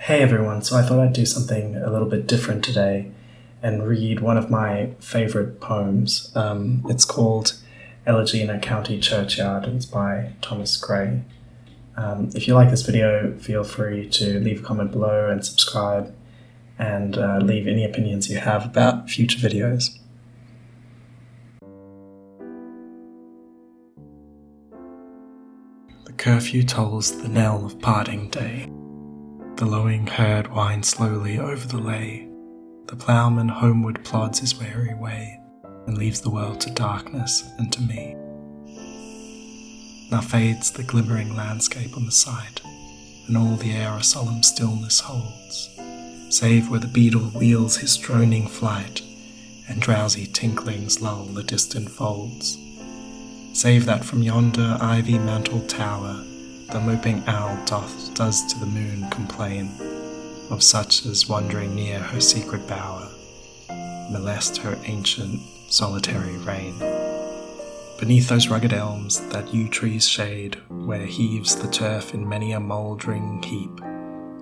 Hey everyone, so I thought I'd do something a little bit different today and read one of my favourite poems. It's called Elegy in a Country Churchyard and it's by Thomas Gray. If you like this video, feel free to leave a comment below and subscribe and leave any opinions you have about future videos. The curfew tolls the knell of parting day. The lowing herd winds slowly over the lea. The ploughman homeward plods his weary way, and leaves the world to darkness and to me. Now fades the glimmering landscape on the sight, and all the air a solemn stillness holds, save where the beetle wheels his droning flight, and drowsy tinklings lull the distant folds. Save that from yonder ivy-mantled tower, the moping owl does to the moon complain, of such as wandering near her secret bower, molest her ancient solitary reign. Beneath those rugged elms that yew trees shade, where heaves the turf in many a mouldering heap,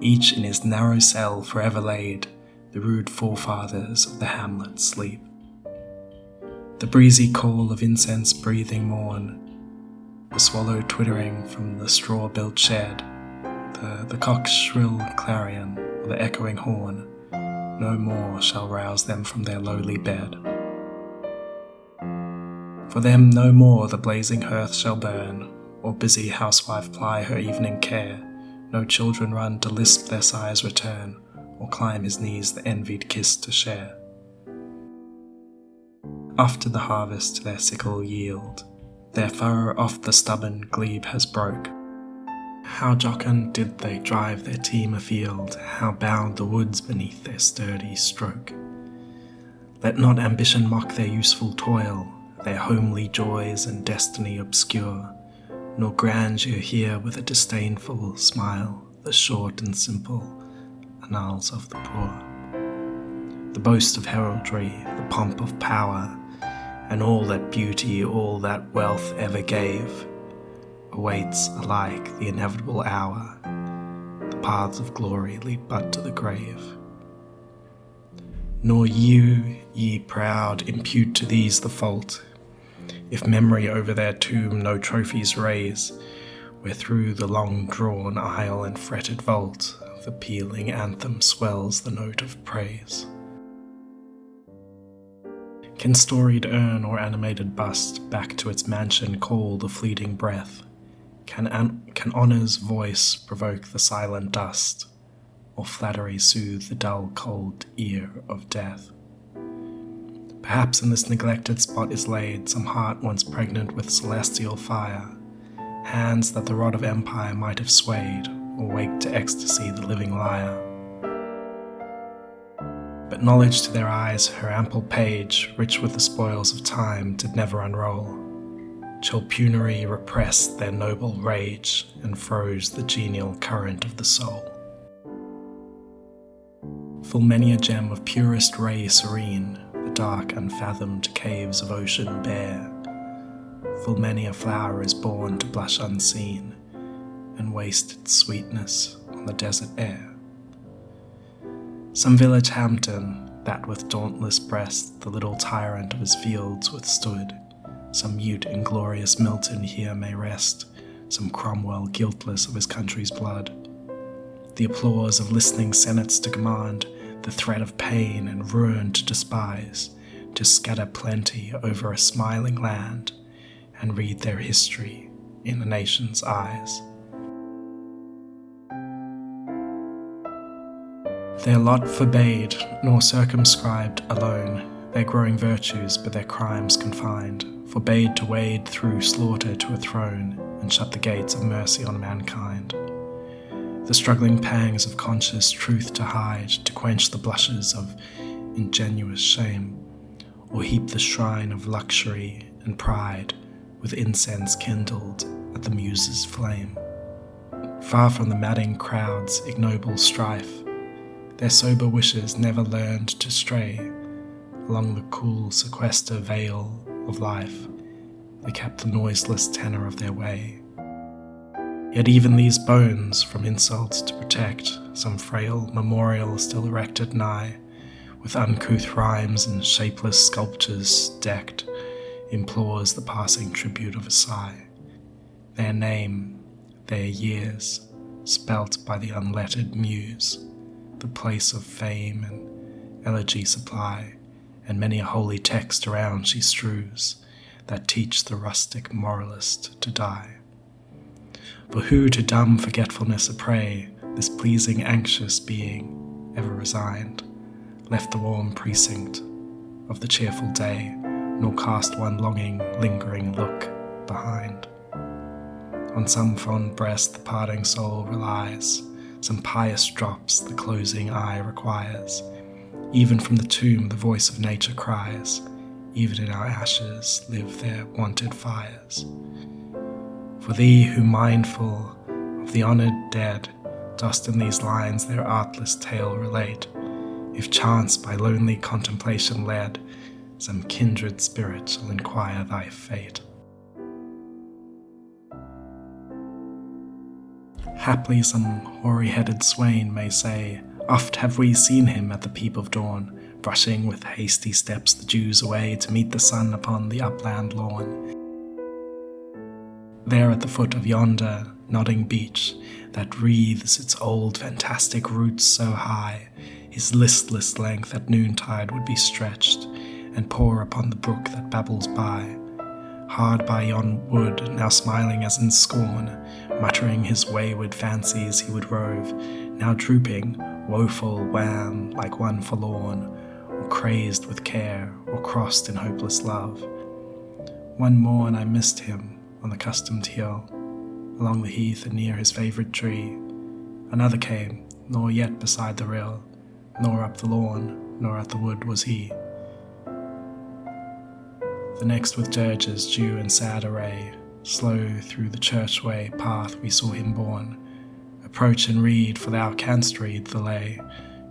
each in his narrow cell forever laid, the rude forefathers of the hamlet sleep. The breezy call of incense-breathing morn, the swallow twittering from the straw-built shed, the cock's shrill clarion, or the echoing horn, no more shall rouse them from their lowly bed. For them no more the blazing hearth shall burn, or busy housewife ply her evening care, no children run to lisp their sigh's return, or climb his knees the envied kiss to share. After the harvest their sickle yield, their furrow off the stubborn glebe has broke. How jocund did they drive their team afield, how bowed the woods beneath their sturdy stroke. Let not ambition mock their useful toil, their homely joys and destiny obscure, nor grandeur hear with a disdainful smile the short and simple annals of the poor. The boast of heraldry, the pomp of power, and all that beauty, all that wealth ever gave, awaits alike the inevitable hour. The paths of glory lead but to the grave. Nor you, ye proud, impute to these the fault, if memory over their tomb no trophies raise, where through the long-drawn aisle and fretted vault the pealing anthem swells the note of praise. Can storied urn or animated bust back to its mansion call the fleeting breath? Can honour's voice provoke the silent dust, or flattery soothe the dull cold ear of death? Perhaps in this neglected spot is laid some heart once pregnant with celestial fire, hands that the rod of empire might have swayed, or waked to ecstasy the living lyre. But knowledge to their eyes her ample page, rich with the spoils of time, did never unroll, till penury repressed their noble rage, and froze the genial current of the soul. Full many a gem of purest ray serene, the dark unfathomed caves of ocean bear. Full many a flower is born to blush unseen, and waste its sweetness on the desert air. Some village Hampden, that with dauntless breast the little tyrant of his fields withstood, some mute inglorious Milton here may rest, some Cromwell guiltless of his country's blood. The applause of listening senates to command, the threat of pain and ruin to despise, to scatter plenty over a smiling land, and read their history in the nation's eyes. Their lot forbade, nor circumscribed alone, their growing virtues but their crimes confined, forbade to wade through slaughter to a throne, and shut the gates of mercy on mankind. The struggling pangs of conscious truth to hide, to quench the blushes of ingenuous shame, or heap the shrine of luxury and pride with incense kindled at the muse's flame. Far from the madding crowd's ignoble strife, their sober wishes never learned to stray along the cool sequester vale of life. They kept the noiseless tenor of their way. Yet even these bones from insults to protect, some frail memorial still erected nigh, with uncouth rhymes and shapeless sculptures decked, implores the passing tribute of a sigh. Their name, their years, spelt by the unlettered muse, the place of fame and elegy supply, and many a holy text around she strews, that teach the rustic moralist to die. For who to dumb forgetfulness a prey, this pleasing anxious being, ever resigned, left the warm precinct of the cheerful day, nor cast one longing, lingering look behind. On some fond breast the parting soul relies, some pious drops the closing eye requires. Even from the tomb the voice of nature cries, even in our ashes live their wonted fires. For thee who mindful of the honoured dead, dost in these lines their artless tale relate, if chance by lonely contemplation led, some kindred spirit shall inquire thy fate. Haply some hoary-headed swain may say, oft have we seen him at the peep of dawn, brushing with hasty steps the dews away to meet the sun upon the upland lawn. There at the foot of yonder nodding beech, that wreathes its old fantastic roots so high, his listless length at noontide would be stretched, and pour upon the brook that babbles by. Hard by yon wood, now smiling as in scorn, muttering his wayward fancies he would rove, now drooping, woeful, wan, like one forlorn, or crazed with care, or crossed in hopeless love. One morn I missed him on the customed hill, along the heath and near his favourite tree. Another came, nor yet beside the rill, nor up the lawn, nor at the wood was he. The next with dirges due in sad array, slow through the churchway path we saw him borne. Approach and read, for thou canst read the lay,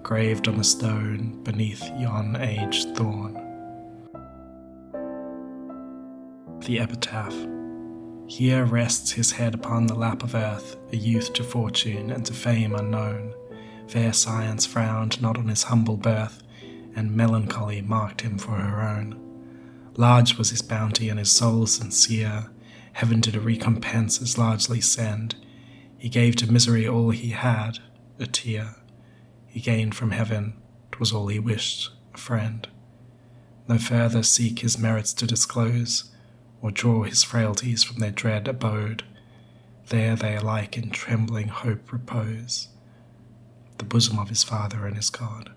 graved on the stone beneath yon aged thorn. The epitaph. Here rests his head upon the lap of earth, a youth to fortune and to fame unknown. Fair science frowned not on his humble birth, and melancholy marked him for her own. Large was his bounty and his soul sincere, heaven did a recompense as largely send. He gave to misery all he had, a tear. He gained from heaven, 'twas all he wished, a friend. No further seek his merits to disclose, or draw his frailties from their dread abode. There they alike in trembling hope repose, the bosom of his Father and his God.